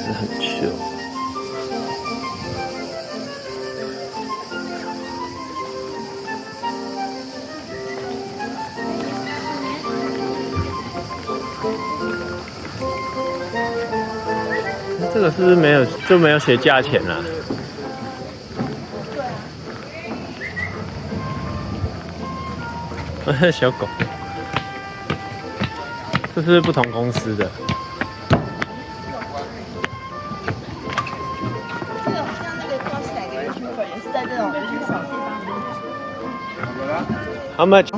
是很 chill。那这个是不是没有写价钱啊？小狗，这是不同公司的。这个像那个高斯奶跟 YouTuber 也是在这种小地方。How much？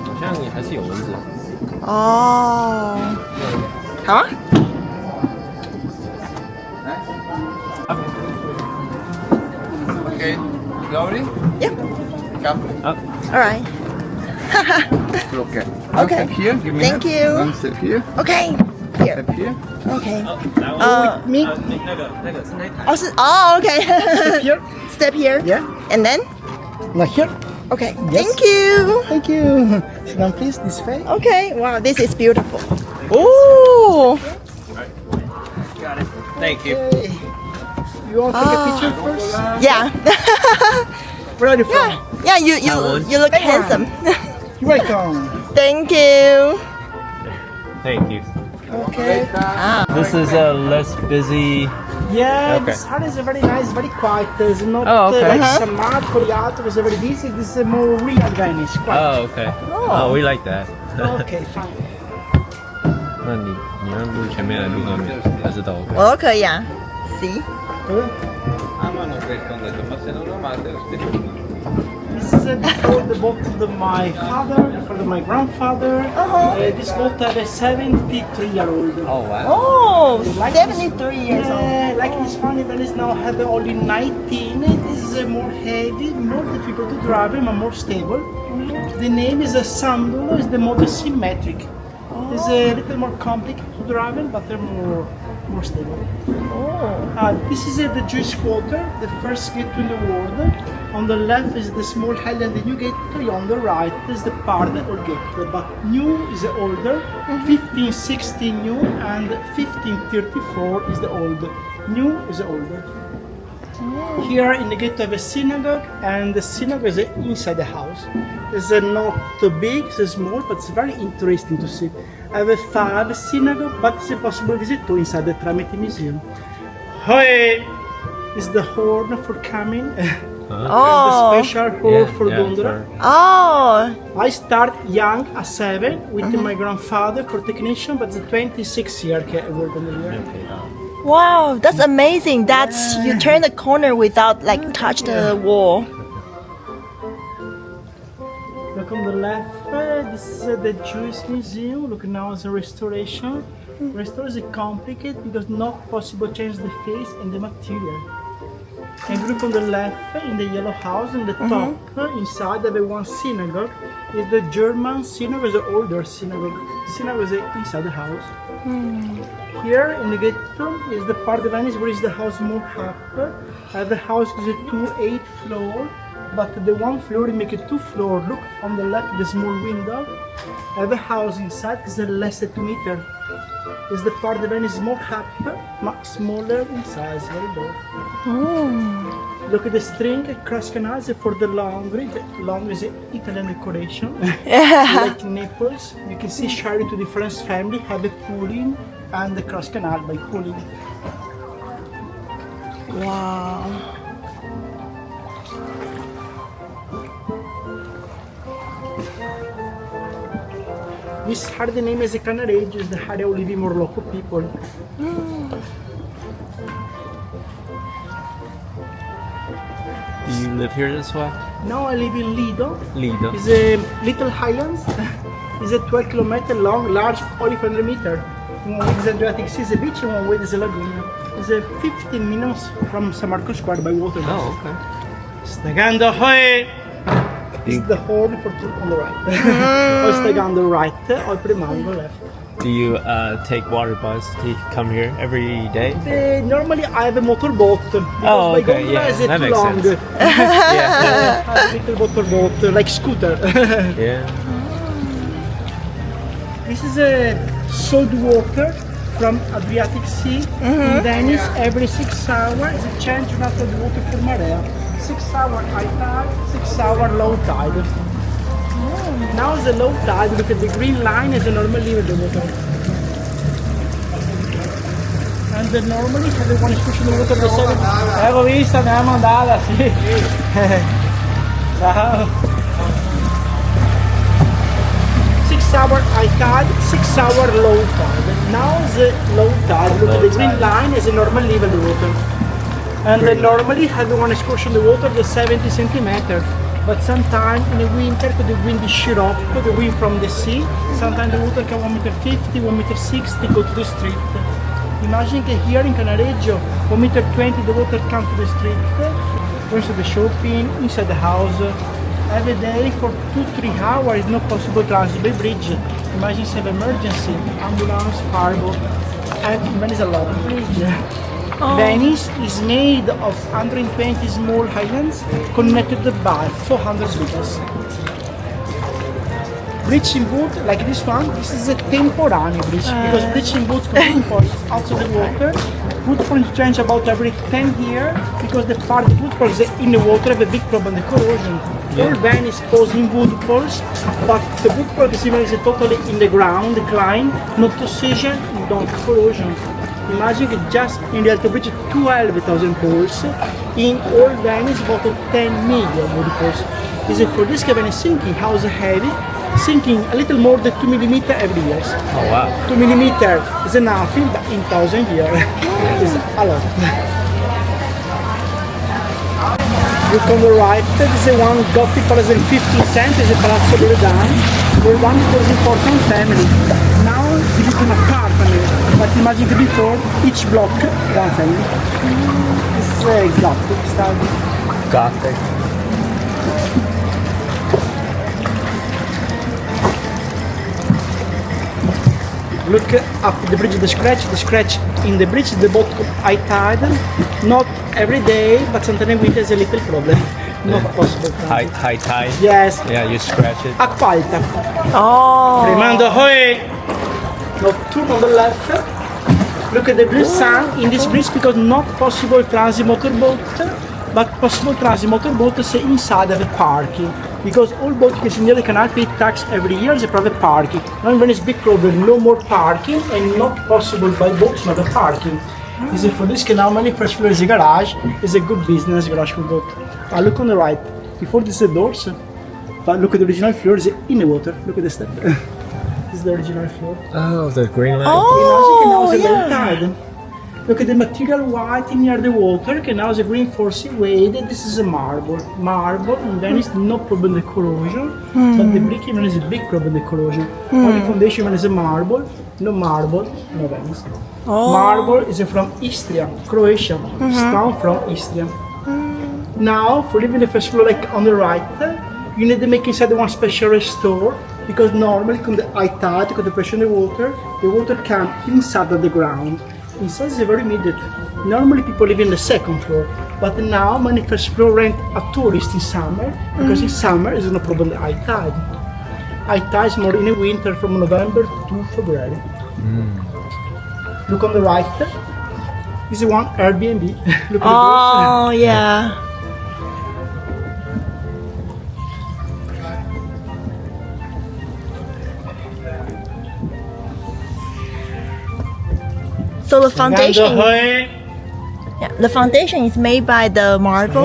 好像也还是有蚊子。哦，好啊。Okay, Laurie? Yeah. Come. Up. All right. Okay. One Okay. step here. Give me Thank hand. you. One step here. Okay. Here. Step here. Okay. me？ 那个是那台。哦是哦 OK. Step here. Step here. Yeah. And then? Now here. Okay. Yes. Thank you. Thank you. Sit down, please. This way. Okay. Wow, this is beautiful. Oh. Got it. Thank you. Okay. You want to take a picture first? Yeah. Where are you from? Yeah. You look handsome. You're welcome. Thank you. Thank you. Okay. This is a less busy. Yeah, Okay. this part is very nice, very quiet. There's not Oh, okay. like Samad, Koreato is very busy. This is a more real Venice. Quiet. Oh, okay. Oh, we like that. Okay, fine. 那你要录前面还是录后面？还是都 OK？ 我都可以啊。See? This is before the boat of my father, for my grandfather. This boat had a 73-year-old. Oh wow. Oh, 73 years old. Like this one, Venice now have only 19. This is more heavy, more difficult to drive, but more stable. The name is a Sandolo, is the model symmetric. It's a little more complicated to drive, but they're more stable. This is the Jewish quarter, the first gate in the world. On the left is the small island, the new gate. On the right is the Parda old gate. But new is the older, 1560 new, and 1534 is the old. New is the older. Here in the gate we have a synagogue, and the synagogue is inside the house. It's not too big, it's small, but it's very interesting to see. I have 5 synagogue, but it's possible to visit to inside the Tramite Museum. Hey, is the horn for coming. Oh. The special horn for gondola. Oh. I start young at 7 with my grandfather for technician, but it's 26 years I work on the year. Wow, that's amazing. That's you turn the corner without like touch the wall. Look on the left, this is the Jewish Museum. Look now it's a restoration. Restoration is complicated because not possible to change the face and the material. And look on the left, in the yellow house, on the top, inside there is one synagogue. Is the German synagogue, is the older synagogue. Synagogue is inside the house. Here in the ghetto is the part of Venice where is the house more up. The house is a 2-8 floor, but the one floor make it 2 floor. Look on the left, the small window. The house inside is less than 2 meters. Is the part of Venice more up, much smaller in size, very low. Look at the string cross canals for the laundry. The laundry is Italian decoration. Like Naples, you can see sharing to different family have a pooling and the cross canal by pooling. Wow. This had the name as a Canary, is the area of living more local people. Do you live here as well? Now I live in Lido. Lido. It's a little island. It's a 12 kilometer long, large, only 500 meter. One way is Adriatic Sea, the beach, and one way is a lagoon. It's 15 minutes from San Marco Square by water. Oh, okay. Stagando Hoy! It's the horn for two on the right. Or Stagando right, or Prima on the left. Do you take water bus to come here every day? Normally I have a motorboat because my gondola is that too makes long. sense. Yeah. I have a little motorboat, like scooter. Yeah. This is a salt water from Adriatic Sea. In Venice, every 6 hours is a change of the water for Marea. 6 hour high tide, 6 hour low tide. Now is the low tide. Look at the green line is the normal level of the water. And the normally everyone is pushing the water the 7. Avevo visto, mi ha mandata, sì. Ciao. 6 hour high tide, 6 hour low tide. Now the low tide, look at the green line is a normal level of water. And then normally everyone is pushing the water the 70 centimeter. But sometimes in the winter, the wind is sheer off, the wind from the sea. Sometimes the water can 1,50 m, 1,60 m go to the street. Imagine that here in Canareggio, 1,20 m the water comes to the street, goes to the shopping, inside the house. Every day for 2-3 hours it's not possible to transit by bridge. Imagine some emergency, ambulance, fireboat, and there is a lot of bridge. Venice is made of 120 small islands connected by 400 bridges. Bridge in boat like this one, this is a temporary bridge because bridge in boat footballs outside the water. Footballs change about every 10 years because the part of footballs in the water have a big problem, the corrosion. All Venice goes in wood poles, but the wood pole is even totally in the ground, decline, not precision, not corrosion. Imagine just in the Alto Bridge 12,000 poles, in all Venice about 10 million wood poles. Is it for this Venice sinking, house heavy, sinking a little more than 2 mm every year. Oh wow. 2 mm is nothing, but in 1,000 years is a lot. Look on the right, this is one Gothic Palace in 15th century, is a Palazzo Loredano, where one was important family. Now it is an apartment, but imagine before, each block, one family. This is a Gothic style. Gothic. Look up the bridge, the scratch in the bridge, the boat high tide. Not every day, but sometimes winter is a little problem. Not possible. High tide. Yes. Yeah, you scratch it. Acqua alta. Oh. Remando hoi. No, turn on the left. Look at the blue sun in this bridge because not possible transit motorboat, but possible transit motorboat is inside of the parking. Because all boats can near the canal pay tax every year as a private parking. Now when it's big problem, no more parking and not possible by boats, not the parking. This is for this canal, many first floor is a garage, is a good business garage for boat. Look on the right, before this is the doors, but look at the original floor, is in the water, look at the step. This is the original floor. Oh, the green line. Oh, Imagine now yeah. tide. Look at the material white near the water, okay, now the green for weighted. This is a marble. Marble in Venice, no problem with corrosion, but the brick in Venice is a big problem with corrosion. Only foundation when is a marble, no Venice. Oh. Marble is from Istria, Croatia, stone from Istria. Now, for living the first floor like on the right, you need to make inside one special restore, because normally with the high tide, with the pressure in the water comes inside of the ground. Inside is very immediate. Normally people live in the second floor, but now many first floor rent a tourist in summer, because in summer is no problem with high tide. High tide is more in the winter from November to February. Look on the right, this is one Airbnb. Look at Oh, yeah. So the foundation, yeah, the foundation is made by the marble.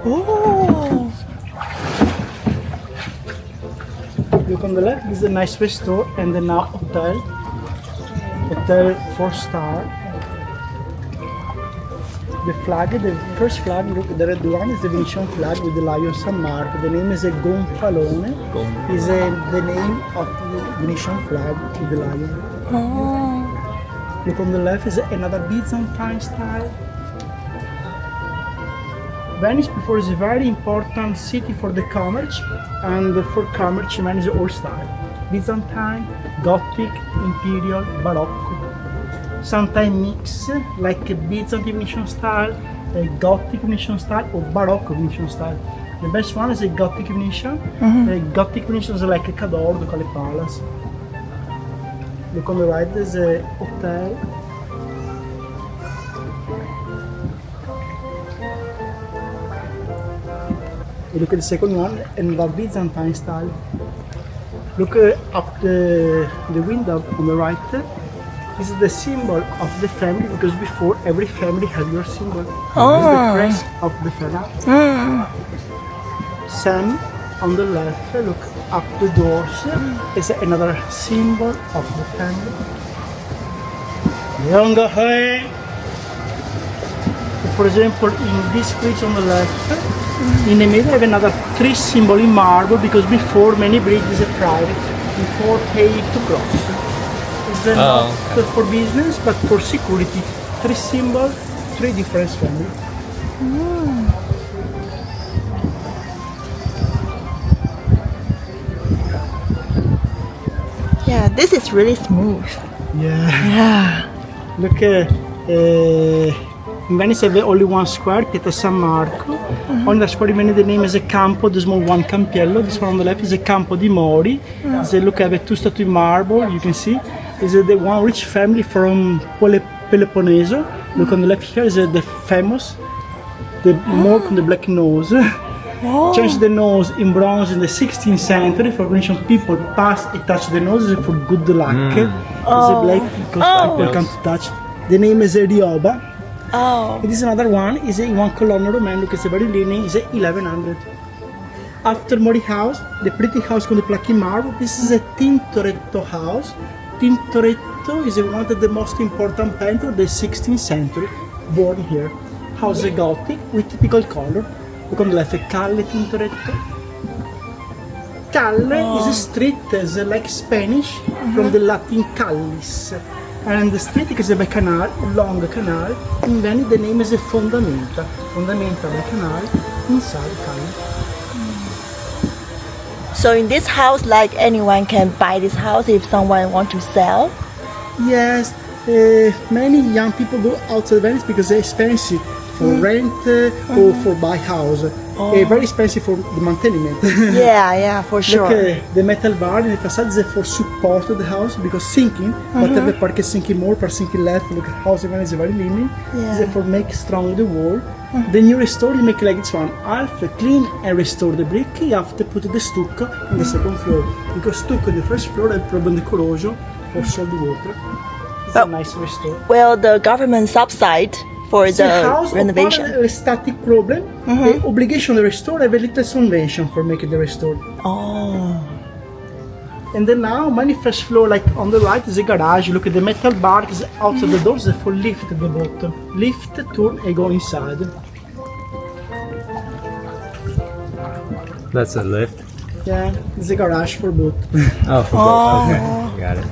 Oh. Look on the left, this is a nice restaurant and then now hotel. Hotel 4-star. The flag, the first flag, look, the red one is the Venetian flag with the lion San Marco. The name is a Gonfalone. Is the name of the Venetian flag with the lion. Oh. Look on the left is another Byzantine style. Venice before is a very important city for the commerce, and for commerce man is all style. Byzantine, Gothic, Imperial, Baroque. Sometimes mix like a Byzantine Venetian style a Gothic Venetian style or Baroque Venetian style. The best one is a Gothic Venetian. A Gothic Venetian is like a Cador, they call it palace. Look on the right, there's a hotel. You look at the second one, and the Byzantine style. Look up the window on the right. This is the symbol of the family, because before every family had your symbol. This is the crest of the family. Sam on the left, look up the doors. Is another symbol of the family. Younger way. For example, in this bridge on the left, in the middle I have another three symbol in marble, because before many bridges are private, before pay to cross. It's not for business but for security. Three symbol, three different families. Yeah, this is really smooth. Yeah. Look, in Venice I have only one square, Piazza San Marco. On the square in Venice the name is a Campo, the small one Campiello. This one on the left is a Campo di Mori. Look, I have two statues in marble, you can see. This is the one rich family from Peloponnese. Look on the left here is the famous, the monk with the black nose. Changed the nose in bronze in the 16th century for Venetian people pass and touch the nose for good luck. It's a black because people can't touch. The name is Rioba. This is another one, is in one colonna Roman, look, it's a very leaning, is 1100. After Mori house, the pretty house with the plaque in marble, this is a Tintoretto house. Tintoretto is one of the most important painter of the 16th century, born here. House is Gothic with typical color. Look on the left, Calle Tintoretto. Calle is a street, is like Spanish, from the Latin Callis. And the street is a canal, a long canal. In Venice the name is a Fondamenta. Fondamenta by canal, inside Calle. So in this house, like anyone can buy this house if someone want to sell? Yes, many young people go outside Venice because it's expensive for rent or for buy house. Very expensive for the maintenance. Yeah, for sure. Look, the metal bar in the facade is for support of the house because sinking, whatever part is sinking more, part sinking less. Look, the house in Venice is very leaning. It's for make strong the wall. The new restore, you make like this one. Half clean and restore the brick. You have to put the stucco on the second floor. Because stucco on the first floor has problem the corrosion for salt water. It's a nice restore. Well, the government subside for the house renovation. A static problem, the obligation to restore have a little subvention for making the restore. And then now, many first floor, like on the right is a garage. Look at the metal bar is out of the doors for lift at the bottom. Lift, turn and go inside. That's a lift. Yeah, it's a garage for both. Oh, for both. Okay, got it.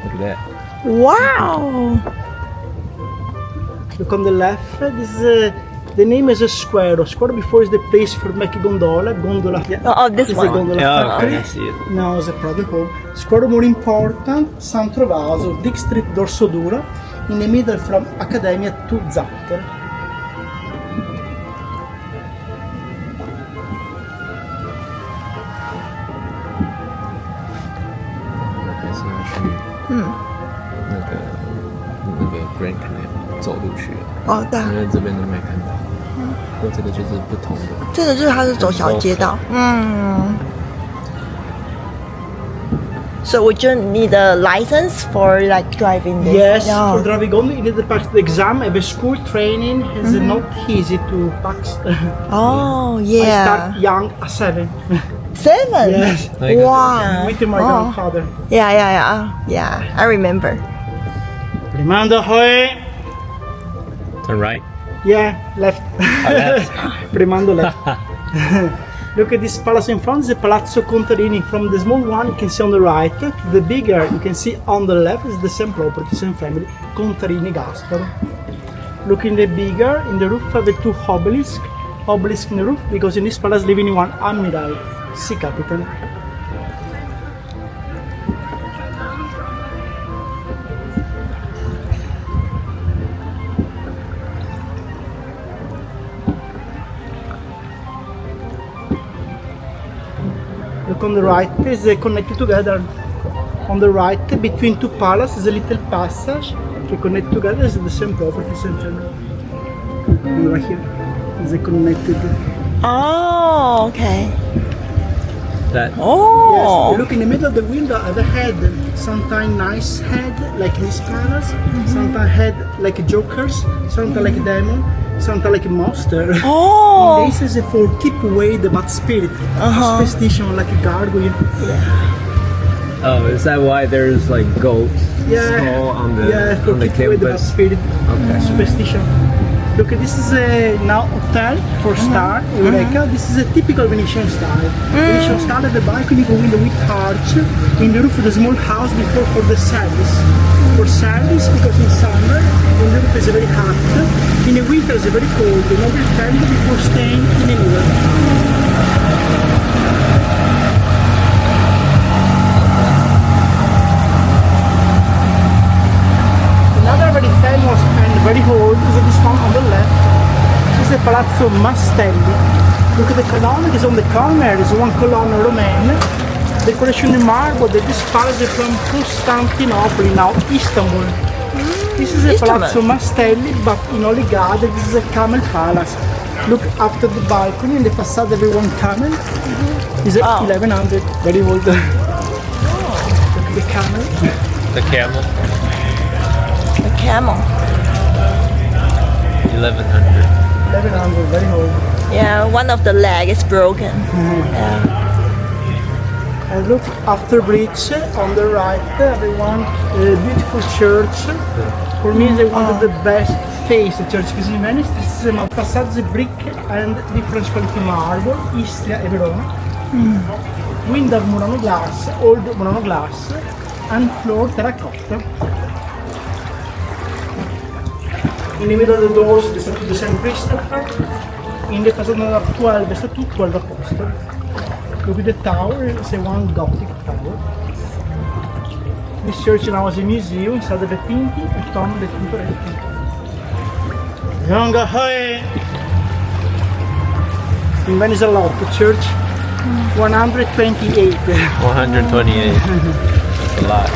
Look at that. Wow! Look on the left, this is the name is a Square. Square before is the place for making gondola. Gondola. Yeah. This one. Gondola factory. I see it. Now it's a private home. Square more important, San Trovaso, Dick Street, Dorsodura, in the middle from Accademia to Zacchero. Grand Canal 走路去，对啊，因为这边都没看到。不过这个就是不同的。这个就是它是走小街道。So would you need a license for like driving this? Yes, for driving gondola you need to pass the exam. Have a school training. It's not easy to pass. Oh, I yeah. start young at 7. 7? Yes. Wow. With my grandfather. Yeah, I remember. Rimando Hoe. Turn right. Yeah, left. Left. Rimando left. Look at this palace in front, the Palazzo Contarini. From the small one you can see on the right, the bigger you can see on the left is the same property, same family, Contarini Gasparo. Look in the bigger, in the roof have the two obelisks. Obelisk in the roof because in this palace living in one Admiral, sea captain. Look on the right, is connected together. On the right, between two palaces, is a little passage. They connect together, is the same property, same family. And right here, is connected. Oh, okay. That Oh. Yes, look in the middle of the window at the head. Sometimes nice head, like this palace. Sometimes head like jokers. Sometimes like demon. Sometimes like monster. Oh. And this is for keep away the bad spirit. Superstition like a gargoyle. oh, is that why there's like goats skull on the for on the keep away the bad campus? spirit. Okay. Superstition. Look, this is a now hotel for star. Eureka. This is a typical Venetian style. Venetian style at the balcony, go window with arch. In the roof of the small house before for the service. For service because in summer, in the roof is very hot. In the winter is very cold. You know, friendly before staying in the middle. Another very famous and very old is this one on the left. This is the Palazzo Mastelli. Look at the column, is on the corner, is one column Roman. Decoration in marble, this palace is from Constantinople, now Istanbul. This is a Istanbul. Palazzo Mastelli, but in Holy Garden, this is a camel palace. Look after the balcony, in the facade there is one camel. This is 1100, very old. Look at the camel. The camel. The camel. 1100. 1100, very old. Yeah, one of the leg is broken. Yeah. And look after bridge on the right, everyone, a beautiful church. For me, it's one of the best face church because in Venice, this is a facade is brick and different quality marble, Istria e Verona. Window Murano glass, old Murano glass, and floor terracotta. In the middle of the doors, the statue of Saint Christopher. In the facade number 12, the statue 12 Apostles. Look at the tower, it's a one Gothic tower. This church now is a museum inside the Pinti e Tom the Tintoretti. Younger high. In Venice a lot, the church 128. 128. That's a lot.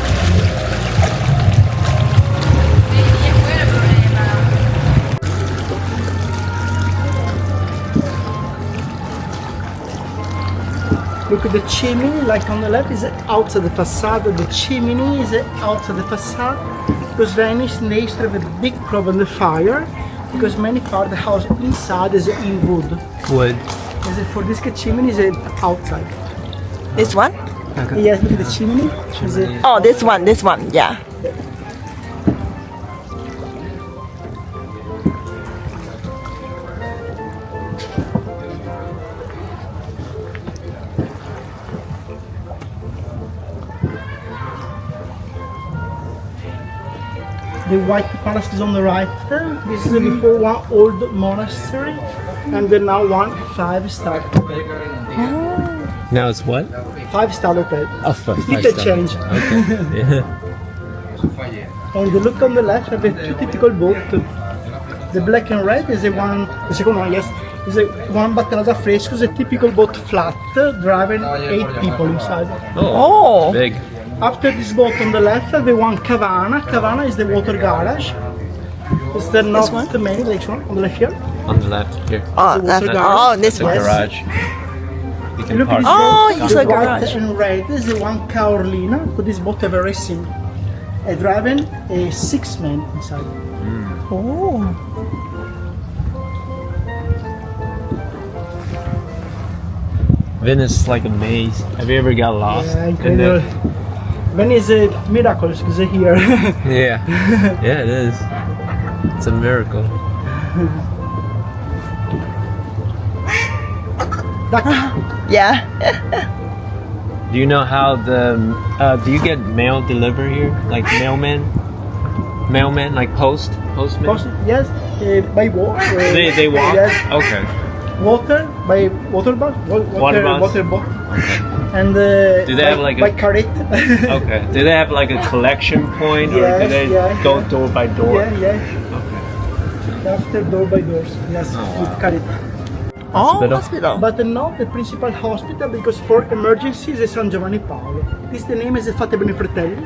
Look at the chimney, like on the left is outside the facade. The chimney is outside the facade because Venice and they have a big problem with fire because many part of the house inside is in wood. Wood. For this chimney is outside. This one? Yes, look at the chimney. Oh, this one, yeah. The white palace is on the right. This is before one old monastery, and then now one 5-star hotel. Now it's what? 5-star hotel. Oh, five Little star. change. Okay. Yeah. On the look on the left, have a two typical boat. The black and red is the one. The second one, yes, is the one Battelada Fresco. Is a typical boat flat, driving 8 people inside. Oh. Big. After this boat on the left, the one Cavana. Cavana is the water garage. It's the not one? the main, next one on the left here. On the left here. Oh, It's a that's water oh, this The one. garage. You can Look at park. this Oh, boat, it's the a white garage. and red is the one Caorlina. But this boat have a racing. Driving a 6 men inside. Oh. Venice is like a maze. Have you ever got lost? Yeah, in incredible. there? Venice is a miracle because they're here. Yeah. Yeah, it is. It's a miracle. Yeah. Do you know how the do you get mail delivered here? Like mailman, like postman. Yes, by walk. They walk. Yes, Okay. water by water bus. Water bus? Water boat. Okay. And Do they have like by a- carrot? Okay. Do they have like a collection point, or do Yes, they yeah, go yeah. door by door? Yeah, yeah. Okay. After door by doors. Yes, Oh, with wow. carrot. hospital. But not the principal hospital, because for emergencies is San Giovanni Paolo. This the name is Fate Bene Fratelli.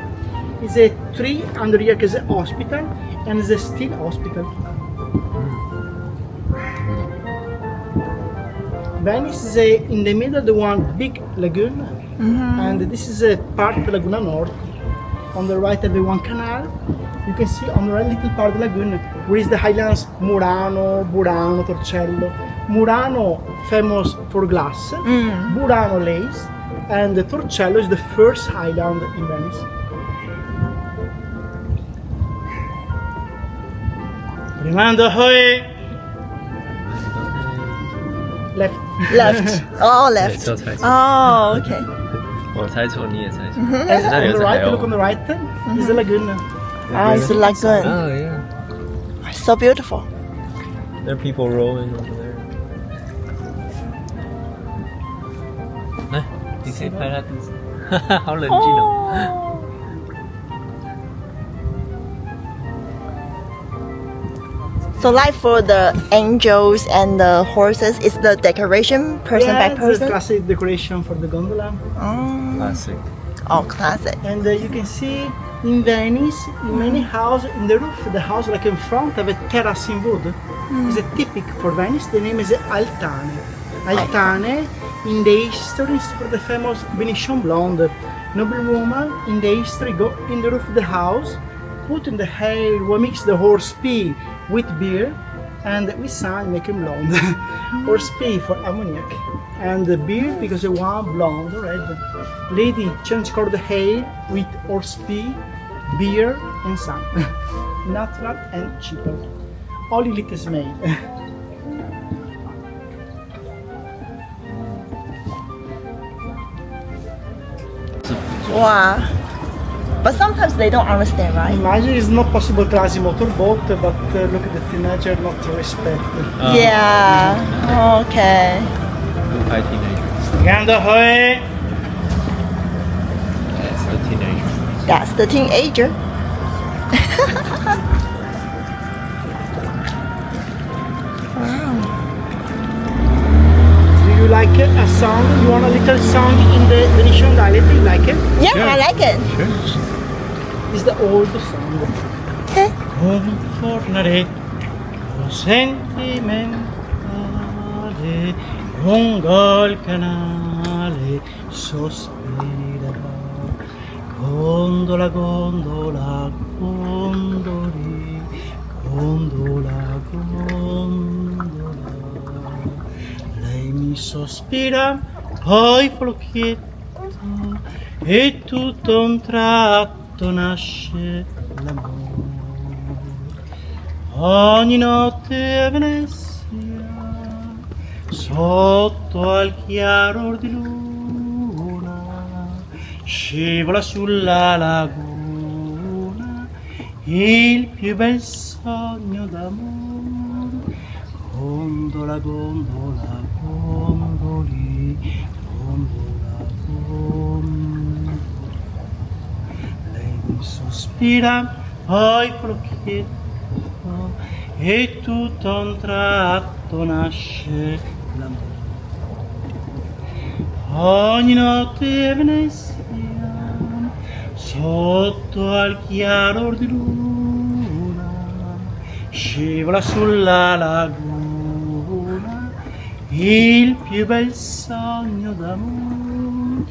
It's a 300 years hospital and it's a still hospital. Venice is in the middle of the one big lagoon, and this is a part of Laguna North. On the right of the one canal, you can see on the right little part of the lagoon where is the highlands Murano, Burano, Torcello. Murano famous for glass, Burano lace, and the Torcello is the first island in Venice. Rimando hoi. Left. Left. Oh, left. 对，就猜错。 Oh, okay. 我猜错，你也猜错。 And 那里 on 有 the 海 right, 鸥 look on the right, is the lagoon. Ah, it's a lagoon. Oh yeah. So beautiful. There are people rolling over there. 来，你可以拍他肚子，好冷静哦。 So like for the angels and the horses, is the decoration person by It's a person? classic decoration for the gondola. Oh, Classic. oh, classic. And you can see in Venice, in many houses, in the roof of the house, like in front of a terrace in wood, is a typic for Venice. The name is Altane. Altane, in the history, is for the famous Venetian blonde. Noblewoman in the history go in the roof of the house, put in the hair, we mix the horse pee with beer, and with sun make him blonde. Horse pee for ammoniac. And the beer because the one blonde, red. Lady change color the hair with horse pee, beer, and sun. Natural and cheaper. Only it is made. Wow. But sometimes they don't understand, right? Imagine it's not possible class in motorboat, but look at the teenager not to respect. Yeah. Okay. 不拍 teenagers. Ganda hoi! That's the teenagers. That's the teenager. Wow. Do you like a song? You want a little song in the Venetian dialect? You like it? Yeah, Sure. I like it. Sure. It's the old song. Okay. Confornare sentimentale lungo il canale sospira gondola gondola gondoli gondola gondola lei mi sospira poi flocchietto e tutto un tratto nasce l'amore. Ogni notte a Venezia, sotto al chiaro di luna, scivola sulla laguna il più bel sogno d'amore. Gondola, gondola, gondoli, gondola, gondola. Lei mi sospira, poi flocchietto e tutto a un tratto nasce l'amore. Ogni notte a Venezia, sotto al chiaro di luna, scivola sulla laguna il più bel sogno d'amore.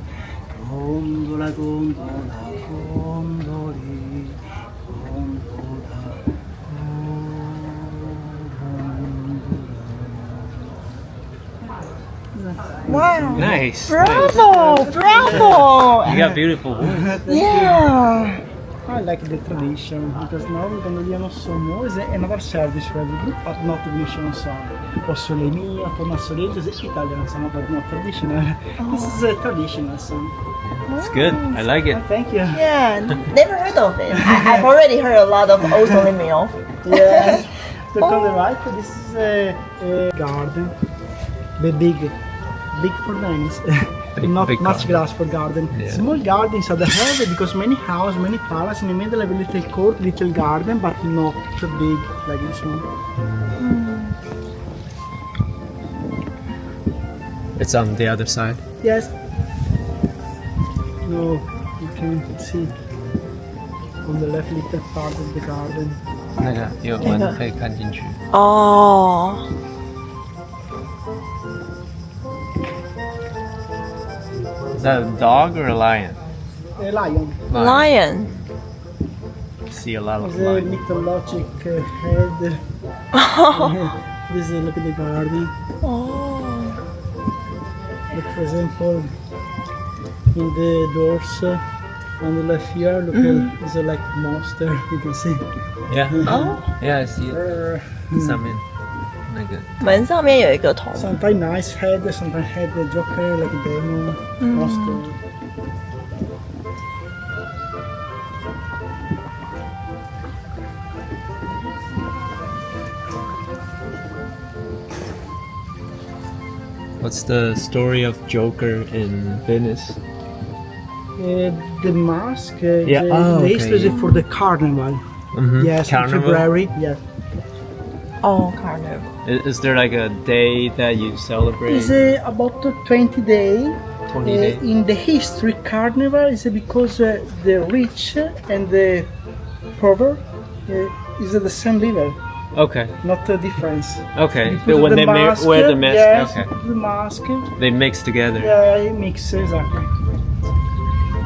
Gondola, gondola, gondoli, gondola, Wow. Nice. Bravo, bravo. You got beautiful voice. Yeah. I like the tradition because now we're gonna learn some more. Is another service for every group, but not Venetian song. Or Sole Mia, Torna Soleil is Italian song, but not traditional. This is a traditional song. It's good. I like it. Thank you. Yeah, never heard of it. I've already heard a lot of Osole Mio. Yeah. Look on the right, this is a garden. The big for Venice. Not big much garden. grass for garden. Yeah. Small gardens are the head because many house, many palace in the middle of a little court, little garden, but not so big like this one. It's on the other side. Yes. No, you can see on the left little part of the garden. 那个有门可以看进去。哦， Is that a dog or a lion? A lion. Lion. See a lot of It's a lions. mythologic head. This is look at the garden. 哦， Look, for example, in the doors on the left here, look, it's a like monster. You can see. Yeah. Oh. Yeah, I see it. 上面那个门上面有一个头。 Sometimes nice head, sometimes head joker like a demon monster. What's the story of Joker in Venice? The mask, Yeah, the, oh, the okay, history is yeah. for the carnival. Mhm. Yes, Carnival? in February. Yeah. 哦，Carnival。 Is there like a day that you celebrate? It's about 20 days. 20 days? In the history, carnival is because the rich and the poor is the same level, Okay. not a difference. Okay. Because When of they the mask, wear the mask, yes, okay. the mask, They mix together. yeah, it mix exactly.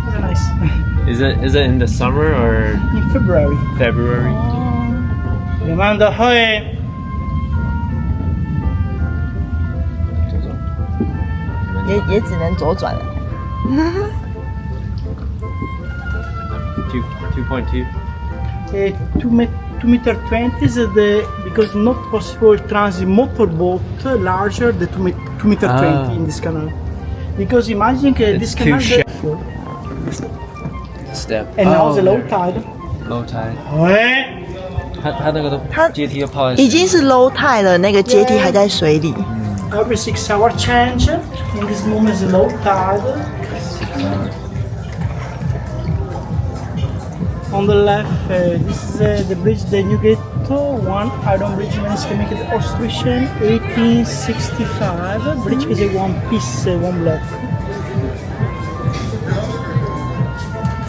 It's nice. Is it in the summer or In February. February? Demanda hey. 也只能左转了。 2.2. 2 meter 20 is the because not possible transit motorboat larger than 2 meter 20 in this canal. Because imagine this It's canal too is Step. and now the low okay. tide. Low tide. 哎，它那个都它阶梯都泡在已经是 low tide 了，那个阶梯还在水里。 Every 6 hour change. In this moment is low tide. On the left, this is the bridge, the new ghetto, one iron bridge, made Austrian, 1865. Bridge is a one piece, one block.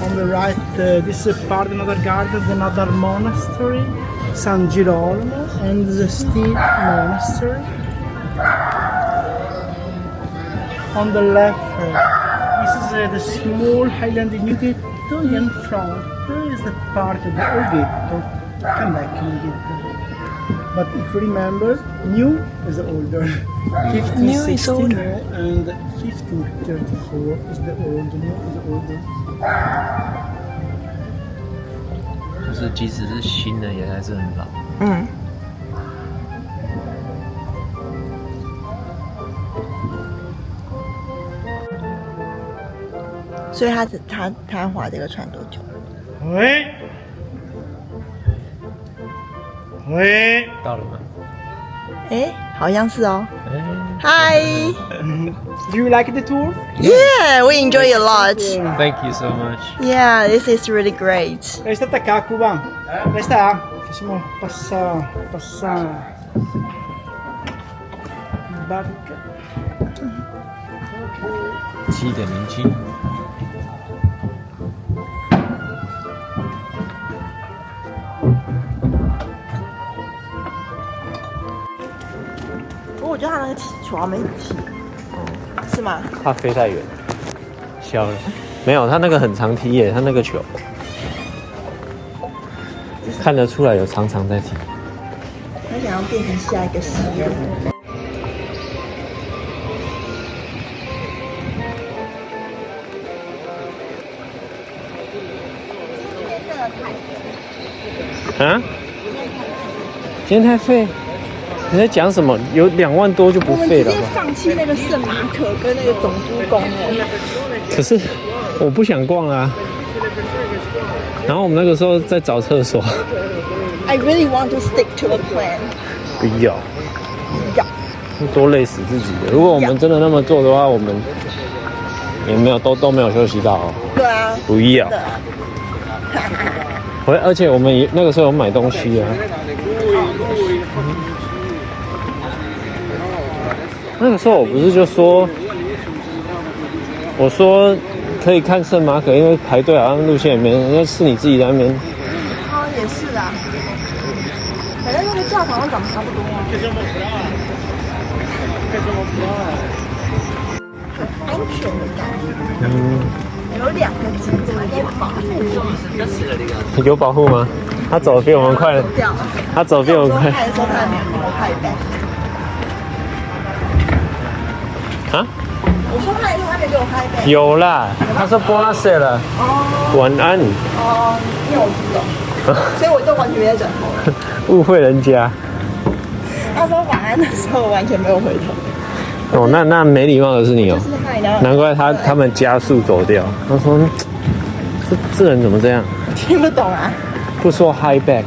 On the right, this is part of another garden, another monastery, San Girolamo, and the Steel Monastery. On the left, this is the small Highland new ghetto. In front is the part of the old ghetto. Come back in the ghetto. But if you remember, new is the older. 1560 is older. new and 1534 is the old. New is the older. 就是即使是新的也还是很老。嗯，所以他划这个船多久？喂，喂，到了吗？哎，好像是哦。哎 Hi. Do you like the tour? Yeah, we enjoy it a lot. Thank you so much. Yeah, this is really great. Resta cá, Cuba. Resta. Facciamo passare. Barca. 7.07。不过我觉得他那个船没起，是吗？它飞太远，消了。没有，它那个很长踢耶，它那个球看得出来有常常在踢。他想要变成下一个西人。啊？今天太废？你在讲什么？有2万多就不废了我们直接吧？放弃那个圣马可跟那个总督宫了。可是我不想逛啊。然后我们那个时候在找厕所。I really want to stick to the plan. 不要，要。多累死自己的。如果我们真的那么做的话，我们也没有都没有休息到哦。对啊。不要。对啊。而且我们也那个时候有买东西啊。那个时候我不是就说，我说可以看圣马可，因为排队好像路线里面，那是你自己在那边。哦，也是啊。反正那个教堂都长得差不多啊。很安全的感觉。有2个警察在保护。有保护吗？他走得比我们快了。他走得比我们快。拍的时候他没有给我拍带。啊？我说拍的时候他没给我拍带。有啦，他说不好谢了。晚安。哦，因为我不懂，所以我就完全没在转头。误会人家。他说晚安的时候完全没有回头。哦，那没礼貌的是你哦。难怪他们加速走掉。他说，这人怎么这样？听不懂啊。不说 hi back。